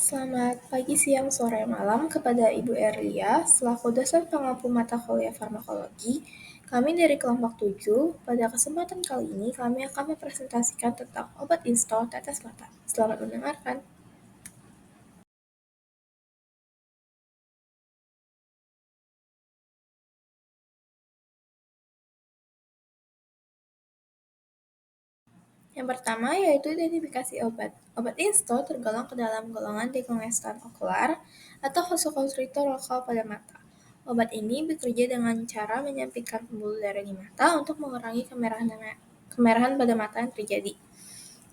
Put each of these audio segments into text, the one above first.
Selamat pagi, siang, sore, malam kepada Ibu Erlia, selaku dosen pengampu mata kuliah farmakologi. Kami dari kelompok 7, pada kesempatan kali ini kami akan mempresentasikan tentang obat install tetes mata. Selamat mendengarkan. Yang pertama yaitu identifikasi obat. Obat install tergolong ke dalam golongan dekongestan okular atau vasokonstriktor lokal pada mata. Obat ini bekerja dengan cara menyampingkan pembuluh darah di mata untuk mengurangi kemerahan pada mata yang terjadi.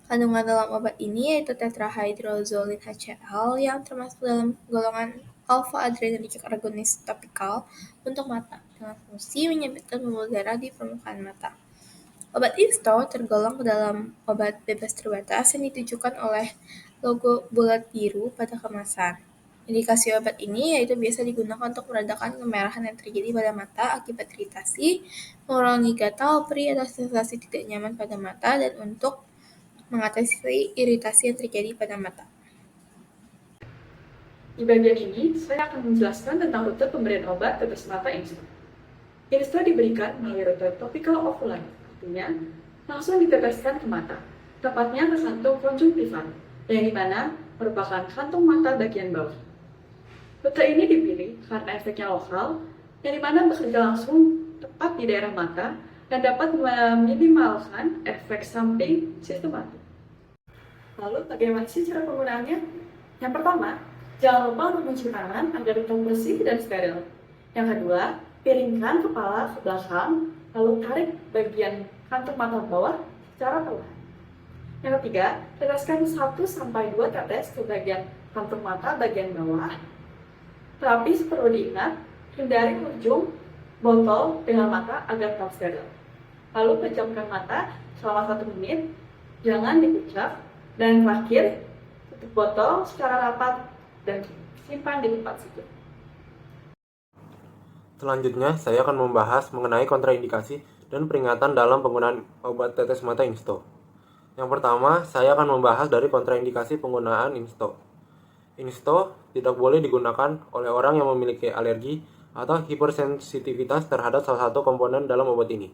Kandungan dalam obat ini yaitu tetrahydrozolin HCl yang termasuk dalam golongan alpha-adrenergic agonist topikal untuk mata dengan fungsi menyempitkan pembuluh darah di permukaan mata. Obat install tergolong ke dalam obat bebas terbatas yang ditujukan oleh logo bulat biru pada kemasan. Indikasi obat ini yaitu biasa digunakan untuk meredakan kemerahan yang terjadi pada mata akibat iritasi, mengurangi gatal, perih atau sensasi tidak nyaman pada mata, dan untuk mengatasi iritasi yang terjadi pada mata. Di bagian ini, saya akan menjelaskan tentang rute pemberian obat tetes mata install. Install diberikan melalui rute topical ocular, artinya langsung diteteskan ke mata, tepatnya ke kantung konjungtiva, yang dimana merupakan kantung mata bagian bawah. Rute ini dipilih karena efeknya lokal, yang dimana bekerja langsung tepat di daerah mata dan dapat meminimalkan efek samping sistematik. Lalu bagaimana sih cara penggunaannya? Yang pertama, jangan lupa untuk mencuci tangan agar tetap bersih dan steril. Yang kedua, piringkan kepala ke belakang, lalu tarik bagian kantung mata bawah secara perlahan. Yang ketiga, teteskan 1-2 tetes ke bagian kantung mata bagian bawah. Tetapi perlu diingat, hindari ujung botol dengan mata agar tetap steril. Lalu pejamkan mata selama 1 menit, jangan dikucap, dan yang terakhir, tutup botol secara rapat dan simpan di tempat sejuk. Selanjutnya, saya akan membahas mengenai kontraindikasi dan peringatan dalam penggunaan obat tetes mata install. Yang pertama, saya akan membahas dari kontraindikasi penggunaan install. Install tidak boleh digunakan oleh orang yang memiliki alergi atau hipersensitivitas terhadap salah satu komponen dalam obat ini,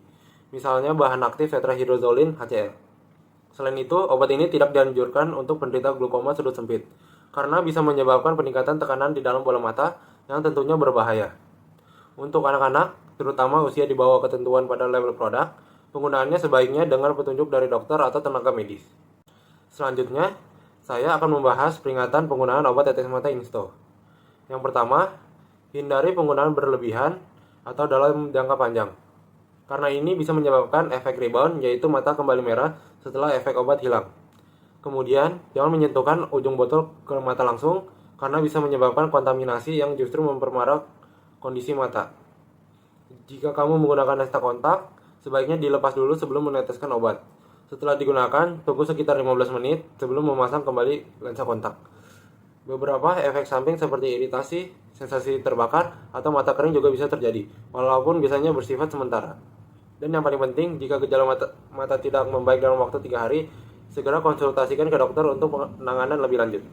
misalnya bahan aktif tetrahydrozolin HCl. Selain itu, obat ini tidak dianjurkan untuk penderita glaukoma sudut sempit, karena bisa menyebabkan peningkatan tekanan di dalam bola mata yang tentunya berbahaya. Untuk anak-anak, terutama usia di bawah ketentuan pada label produk, penggunaannya sebaiknya dengan petunjuk dari dokter atau tenaga medis. Selanjutnya, saya akan membahas peringatan penggunaan obat tetes mata install. Yang pertama, hindari penggunaan berlebihan atau dalam jangka panjang, karena ini bisa menyebabkan efek rebound, yaitu mata kembali merah setelah efek obat hilang. Kemudian, jangan menyentuhkan ujung botol ke mata langsung, karena bisa menyebabkan kontaminasi yang justru memperparah kondisi mata. Jika kamu menggunakan lensa kontak, sebaiknya dilepas dulu sebelum meneteskan obat. Setelah digunakan, tunggu sekitar 15 menit sebelum memasang kembali lensa kontak. Beberapa efek samping seperti iritasi, sensasi terbakar, atau mata kering juga bisa terjadi, walaupun biasanya bersifat sementara. Dan yang paling penting, jika gejala mata tidak membaik dalam waktu 3 hari, segera konsultasikan ke dokter untuk penanganan lebih lanjut.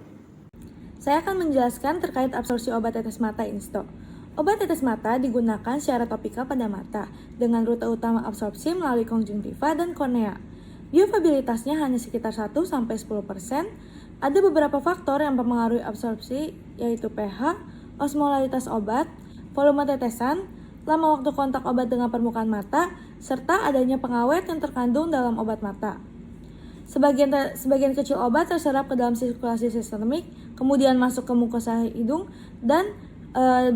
Saya akan menjelaskan terkait absorpsi obat tetes mata install. Obat tetes mata digunakan secara topikal pada mata, dengan rute utama absorpsi melalui konjungtiva dan kornea. Biofabilitasnya hanya sekitar 1-10%. Ada beberapa faktor yang mempengaruhi absorpsi, yaitu pH, osmolaritas obat, volume tetesan, lama waktu kontak obat dengan permukaan mata, serta adanya pengawet yang terkandung dalam obat mata. Sebagian kecil obat terserap ke dalam sirkulasi sistemik, kemudian masuk ke mukosa hidung, dan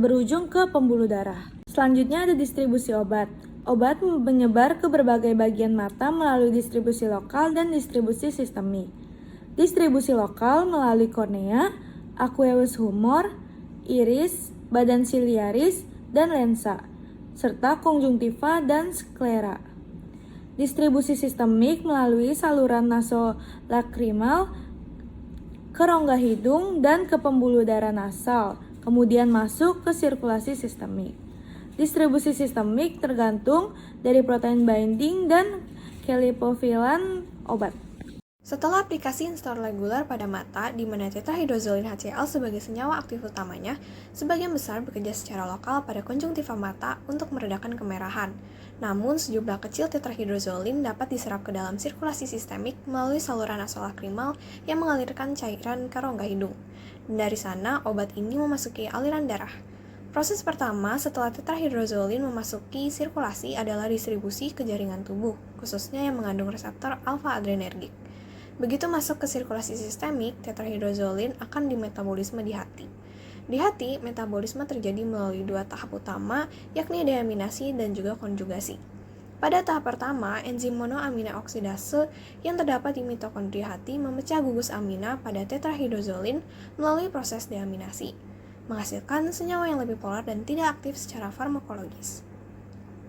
berujung ke pembuluh darah. Selanjutnya ada distribusi obat. Obat menyebar ke berbagai bagian mata melalui distribusi lokal dan distribusi sistemik. Distribusi lokal melalui kornea, aqueous humor, iris, badan siliaris, dan lensa, serta konjungtiva dan sklera. Distribusi sistemik melalui saluran nasolakrimal ke rongga hidung dan ke pembuluh darah nasal, kemudian masuk ke sirkulasi sistemik. Distribusi sistemik tergantung dari protein binding dan kelipofilan obat. Setelah aplikasi install reguler pada mata, di mana tetrahydrozolin HCl sebagai senyawa aktif utamanya, sebagian besar bekerja secara lokal pada konjungtiva mata untuk meredakan kemerahan. Namun, sejumlah kecil tetrahydrozolin dapat diserap ke dalam sirkulasi sistemik melalui saluran nasolakrimal yang mengalirkan cairan ke rongga hidung. Dan dari sana, obat ini memasuki aliran darah. Proses pertama setelah tetrahydrozolin memasuki sirkulasi adalah distribusi ke jaringan tubuh, khususnya yang mengandung reseptor alfa-adrenergik. Begitu masuk ke sirkulasi sistemik, tetrahydrozolin akan dimetabolisme di hati. Di hati, metabolisme terjadi melalui dua tahap utama, yakni deaminasi dan juga konjugasi. Pada tahap pertama, enzim monoamina oksidase yang terdapat di mitokondria hati memecah gugus amina pada tetrahydrozolin melalui proses deaminasi, menghasilkan senyawa yang lebih polar dan tidak aktif secara farmakologis.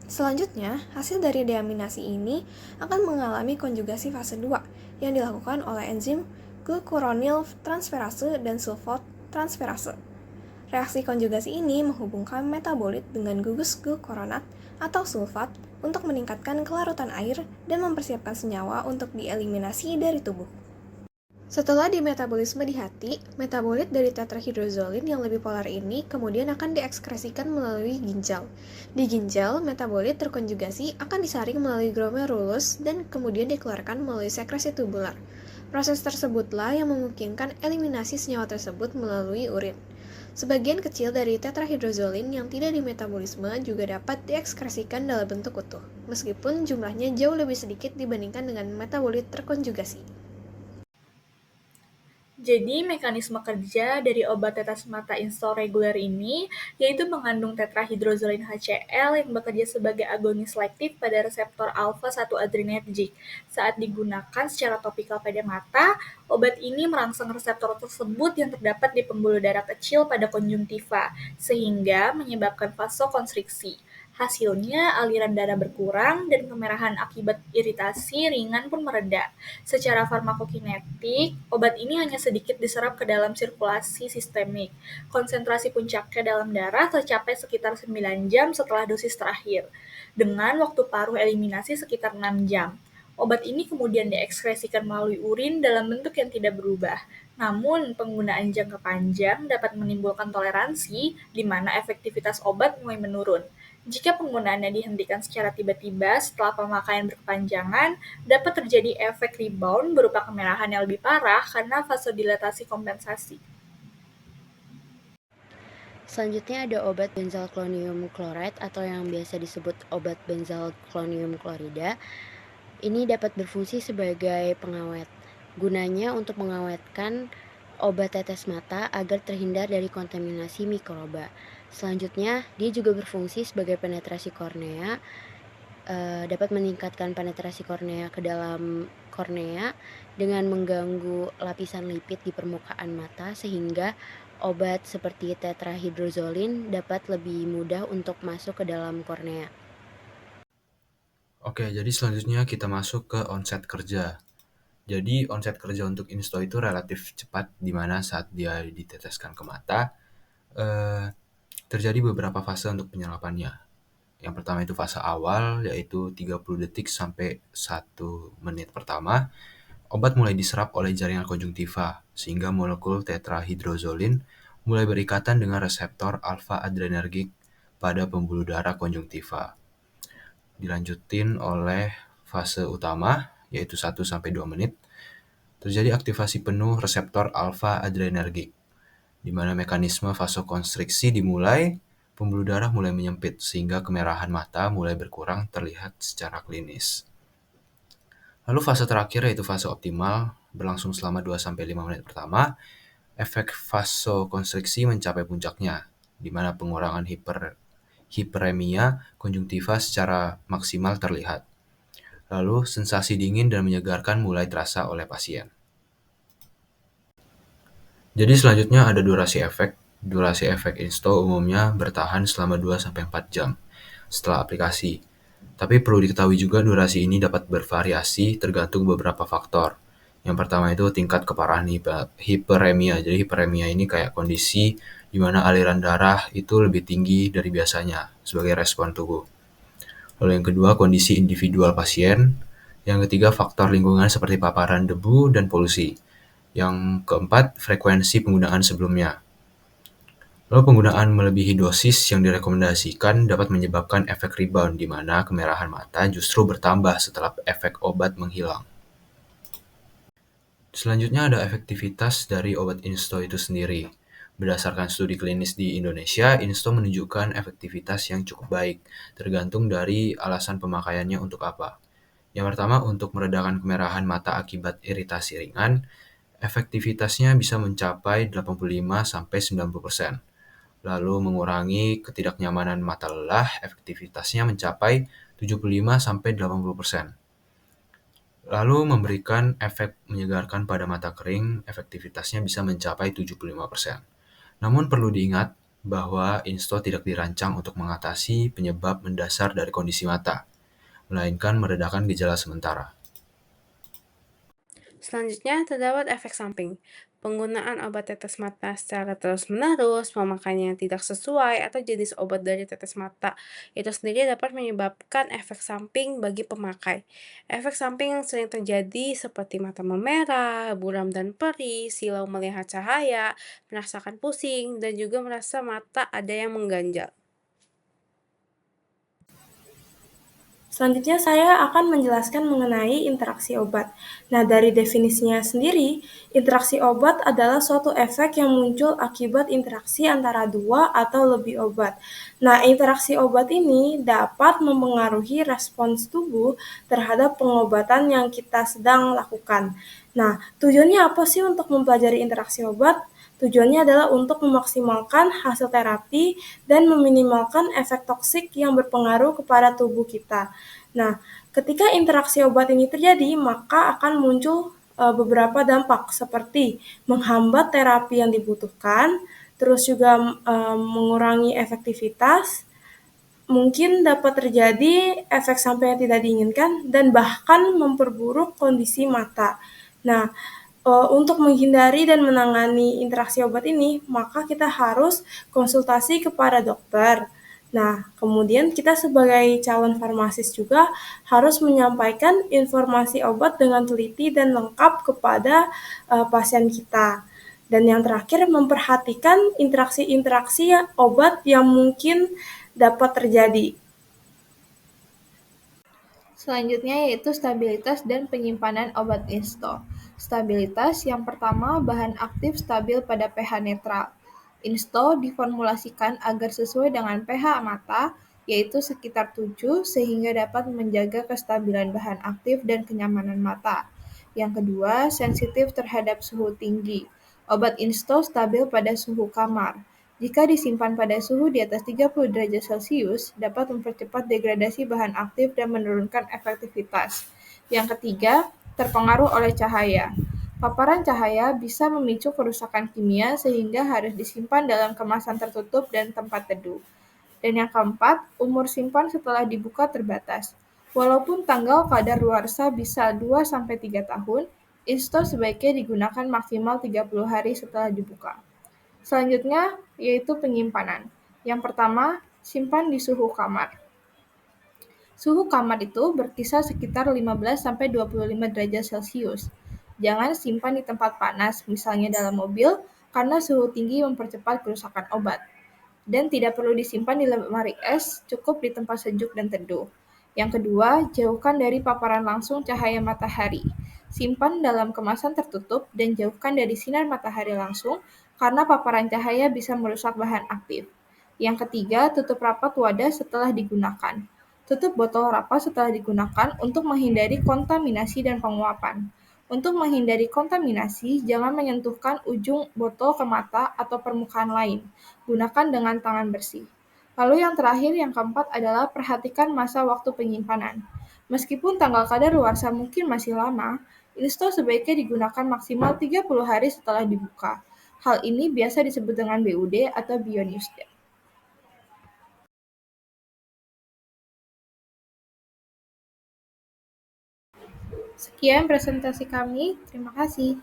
Selanjutnya, hasil dari deaminasi ini akan mengalami konjugasi fase 2 yang dilakukan oleh enzim glucuronil transferase dan sulfat transferase. Reaksi konjugasi ini menghubungkan metabolit dengan gugus glucuronat atau sulfat untuk meningkatkan kelarutan air dan mempersiapkan senyawa untuk dieliminasi dari tubuh. Setelah dimetabolisme di hati, metabolit dari tetrahydrozolin yang lebih polar ini kemudian akan diekskresikan melalui ginjal. Di ginjal, metabolit terkonjugasi akan disaring melalui glomerulus dan kemudian dikeluarkan melalui sekresi tubular. Proses tersebutlah yang memungkinkan eliminasi senyawa tersebut melalui urin. Sebagian kecil dari tetrahydrozolin yang tidak dimetabolisme juga dapat diekskresikan dalam bentuk utuh, meskipun jumlahnya jauh lebih sedikit dibandingkan dengan metabolit terkonjugasi. Jadi, mekanisme kerja dari obat tetes mata install reguler ini yaitu mengandung tetrahydrozolin HCl yang bekerja sebagai agonis selektif pada reseptor alfa-1 adrenergic. Saat digunakan secara topikal pada mata, obat ini merangsang reseptor tersebut yang terdapat di pembuluh darah kecil pada konjungtiva, sehingga menyebabkan vasokonstriksi. Hasilnya, aliran darah berkurang dan kemerahan akibat iritasi ringan pun mereda. Secara farmakokinetik, obat ini hanya sedikit diserap ke dalam sirkulasi sistemik. Konsentrasi puncaknya dalam darah tercapai sekitar 9 jam setelah dosis terakhir, dengan waktu paruh eliminasi sekitar 6 jam. Obat ini kemudian diekskresikan melalui urin dalam bentuk yang tidak berubah. Namun, penggunaan jangka panjang dapat menimbulkan toleransi di mana efektivitas obat mulai menurun. Jika penggunaannya dihentikan secara tiba-tiba setelah pemakaian berkepanjangan, dapat terjadi efek rebound berupa kemerahan yang lebih parah karena vasodilatasi kompensasi. Selanjutnya ada obat benzalkonium chloride atau yang biasa disebut obat benzalkonium klorida. Ini dapat berfungsi sebagai pengawet. Gunanya untuk mengawetkan obat tetes mata agar terhindar dari kontaminasi mikroba. Selanjutnya, dia juga berfungsi sebagai penetrasi kornea, dapat meningkatkan penetrasi kornea ke dalam kornea dengan mengganggu lapisan lipid di permukaan mata sehingga obat seperti tetrahydrozolin dapat lebih mudah untuk masuk ke dalam kornea. Oke, jadi selanjutnya kita masuk ke onset kerja. Jadi onset kerja untuk insto itu relatif cepat, di mana saat dia diteteskan ke mata, terjadi beberapa fase untuk penyerapannya. Yang pertama itu fase awal, yaitu 30 detik sampai 1 menit pertama. Obat mulai diserap oleh jaringan konjungtiva, sehingga molekul tetrahydrozolin mulai berikatan dengan reseptor alfa-adrenergik pada pembuluh darah konjungtiva. Dilanjutin oleh fase utama, yaitu 1-2 menit, terjadi aktivasi penuh reseptor alfa-adrenergik, di mana mekanisme vasokonstriksi dimulai, pembuluh darah mulai menyempit, sehingga kemerahan mata mulai berkurang terlihat secara klinis. Lalu fase terakhir yaitu fase optimal, berlangsung selama 2-5 menit pertama, efek vasokonstriksi mencapai puncaknya, di mana pengurangan hiperemia konjungtiva secara maksimal terlihat. Lalu sensasi dingin dan menyegarkan mulai terasa oleh pasien. Jadi selanjutnya ada durasi efek. Durasi efek insto umumnya bertahan selama 2-4 jam setelah aplikasi. Tapi perlu diketahui juga durasi ini dapat bervariasi tergantung beberapa faktor. Yang pertama itu tingkat keparahan hiperemia. Jadi hiperemia ini kayak kondisi di mana aliran darah itu lebih tinggi dari biasanya sebagai respon tubuh. Lalu yang kedua, kondisi individual pasien. Yang ketiga, faktor lingkungan seperti paparan debu dan polusi. Yang keempat, frekuensi penggunaan sebelumnya. Lalu penggunaan melebihi dosis yang direkomendasikan dapat menyebabkan efek rebound, di mana kemerahan mata justru bertambah setelah efek obat menghilang. Selanjutnya ada efektivitas dari obat Insto itu sendiri. Berdasarkan studi klinis di Indonesia, Insto menunjukkan efektivitas yang cukup baik, tergantung dari alasan pemakaiannya untuk apa. Yang pertama, untuk meredakan kemerahan mata akibat iritasi ringan, efektivitasnya bisa mencapai 85-90%. Lalu mengurangi ketidaknyamanan mata lelah, efektivitasnya mencapai 75-80%. Lalu memberikan efek menyegarkan pada mata kering, efektivitasnya bisa mencapai 75%. Namun perlu diingat bahwa Insto tidak dirancang untuk mengatasi penyebab mendasar dari kondisi mata, melainkan meredakan gejala sementara. Selanjutnya, terdapat efek samping. Penggunaan obat tetes mata secara terus-menerus, pemakaiannya yang tidak sesuai, atau jenis obat dari tetes mata itu sendiri dapat menyebabkan efek samping bagi pemakai. Efek samping yang sering terjadi seperti mata memerah, buram dan perih, silau melihat cahaya, merasakan pusing, dan juga merasa mata ada yang mengganjal. Selanjutnya saya akan menjelaskan mengenai interaksi obat. Nah, dari definisinya sendiri, interaksi obat adalah suatu efek yang muncul akibat interaksi antara dua atau lebih obat. Nah, interaksi obat ini dapat mempengaruhi respons tubuh terhadap pengobatan yang kita sedang lakukan. Nah, tujuannya apa sih untuk mempelajari interaksi obat? Tujuannya adalah untuk memaksimalkan hasil terapi dan meminimalkan efek toksik yang berpengaruh kepada tubuh kita. Nah, ketika interaksi obat ini terjadi, maka akan muncul beberapa dampak seperti menghambat terapi yang dibutuhkan, terus juga mengurangi efektivitas, mungkin dapat terjadi efek samping yang tidak diinginkan, dan bahkan memperburuk kondisi mata. Nah, untuk menghindari dan menangani interaksi obat ini, maka kita harus konsultasi kepada dokter. Nah, kemudian kita sebagai calon farmasis juga harus menyampaikan informasi obat dengan teliti dan lengkap kepada pasien kita. Dan yang terakhir, memperhatikan interaksi-interaksi obat yang mungkin dapat terjadi. Selanjutnya yaitu stabilitas dan penyimpanan obat Insto. Stabilitas yang pertama, bahan aktif stabil pada pH netral. Insto diformulasikan agar sesuai dengan pH mata, yaitu sekitar 7 sehingga dapat menjaga kestabilan bahan aktif dan kenyamanan mata. Yang kedua, sensitif terhadap suhu tinggi. Obat Insto stabil pada suhu kamar. Jika disimpan pada suhu di atas 30 derajat Celcius, dapat mempercepat degradasi bahan aktif dan menurunkan efektivitas. Yang ketiga, terpengaruh oleh cahaya. Paparan cahaya bisa memicu kerusakan kimia sehingga harus disimpan dalam kemasan tertutup dan tempat teduh. Dan yang keempat, umur simpan setelah dibuka terbatas. Walaupun tanggal kadaluarsa bisa 2-3 tahun, Insto sebaiknya digunakan maksimal 30 hari setelah dibuka. Selanjutnya, yaitu penyimpanan. Yang pertama, simpan di suhu kamar. Suhu kamar itu berkisar sekitar 15-25 derajat Celcius. Jangan simpan di tempat panas, misalnya dalam mobil, karena suhu tinggi mempercepat kerusakan obat. Dan tidak perlu disimpan di lemari es, cukup di tempat sejuk dan teduh. Yang kedua, jauhkan dari paparan langsung cahaya matahari. Simpan dalam kemasan tertutup dan jauhkan dari sinar matahari langsung, karena paparan cahaya bisa merusak bahan aktif. Yang ketiga, tutup rapat wadah setelah digunakan. Tutup botol rapat setelah digunakan untuk menghindari kontaminasi dan penguapan. Untuk menghindari kontaminasi, jangan menyentuhkan ujung botol ke mata atau permukaan lain. Gunakan dengan tangan bersih. Lalu yang terakhir, yang keempat adalah perhatikan masa waktu penyimpanan. Meskipun tanggal kadaluarsa mungkin masih lama, Insto sebaiknya digunakan maksimal 30 hari setelah dibuka. Hal ini biasa disebut dengan BUD atau Beyond Use Date. Sekian presentasi kami, terima kasih.